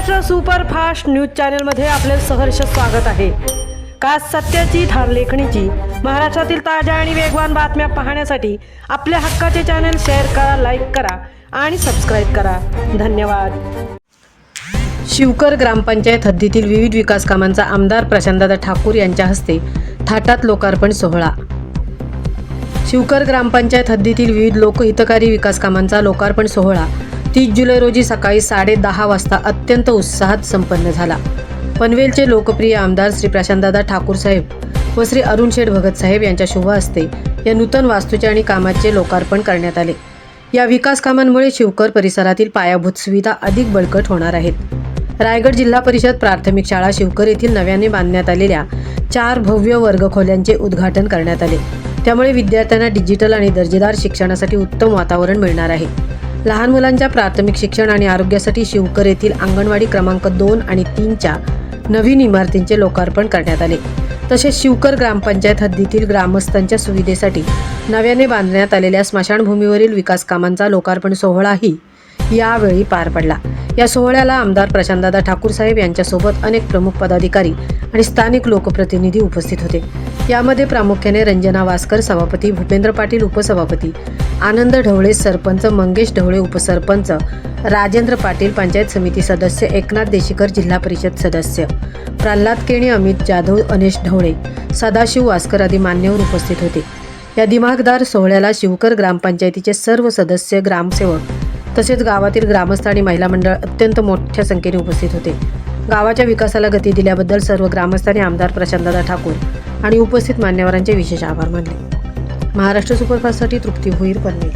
Maharashtra superfast news चॅनलमध्ये आपले सहर्ष स्वागत आहे। का सत्याची धार लेखणीची महाराष्ट्रातील ताज्या आणि वेगवान बातम्या पाहण्यासाठी आपल्या हक्काचे चॅनल शेअर करा, लाईक करा आणि सबस्क्राईब करा। धन्यवाद। शिवकर ग्रामपंचायत हद्दीतील विविध विकास कामांचा आमदार प्रशांतदादा ठाकूर यांच्या हस्ते थाटात लोकार्पण सोहळा। शिवकर ग्रामपंचायत हद्दीतील विविध लोकहितकारी विकास कामांचा लोकार्पण सोहळा 30 जुलै रोजी सकाळी 10:30 वाजता अत्यंत उत्साहात संपन्न झाला। पनवेलचे लोकप्रिय आमदार श्री प्रशांतदादा ठाकूर साहेब व श्री अरुण शेठ भगत साहेब यांच्या शुभ हस्ते या नूतन वास्तूचे आणि कामाचे लोकार्पण करण्यात आले। या विकास कामांमुळे शिवकर परिसरातील पायाभूत सुविधा अधिक बळकट होणार आहेत। रायगड जिल्हा परिषद प्राथमिक शाळा शिवकर येथील नव्याने बांधण्यात आलेल्या 4 भव्य वर्गखोल्यांचे उद्घाटन करण्यात आले। त्यामुळे विद्यार्थ्यांना डिजिटल आणि दर्जेदार शिक्षणासाठी उत्तम वातावरण मिळणार आहे। लहान मुलांच्या प्राथमिक शिक्षण आणि आरोग्यासाठी शिवकर येथील अंगणवाडी क्रमांक 2 आणि 3च्या नवीन इमारतींचे लोकार्पण करण्यात आले। तसेच शिवकर ग्रामपंचायत हद्दीतील ग्रामस्थांच्या सुविधेसाठी नव्याने बांधण्यात आलेल्या स्मशानभूमीवरील विकास कामांचा लोकार्पण सोहळाही यावेळी पार पडला। या सोहळ्याला आमदार प्रशांतदादा ठाकूर साहेब यांच्यासोबत अनेक प्रमुख पदाधिकारी आणि स्थानिक लोकप्रतिनिधी उपस्थित होते। यामध्ये प्रामुख्याने रंजना वास्कर सभापती, भूपेंद्र पाटील उपसभापती, आनंद ढवळे सरपंच, मंगेश ढवळे उपसरपंच, राजेंद्र पाटील पंचायत समिती सदस्य, एकनाथ देशीकर जिल्हा परिषद सदस्य, प्रल्हाद केणी, अमित जाधव, अनेश ढवळे, सदाशिव वास्कर आदी मान्यवर उपस्थित होते। या दिमाखदार सोहळ्याला शिवकर ग्रामपंचायतीचे सर्व सदस्य, ग्रामसेवक तसेच गावातील ग्रामस्थ आणि महिला मंडळ अत्यंत मोठ्या संख्येने उपस्थित होते। गावाच्या विकासाला गती दिल्याबद्दल सर्व ग्रामस्थांनी आमदार प्रशांतदादा ठाकूर आणि उपस्थित मान्यवरांचे विशेष आभार मानले। महाराष्ट्र सुपरफास्टसाठी तृप्ती भोईर, पनवेल।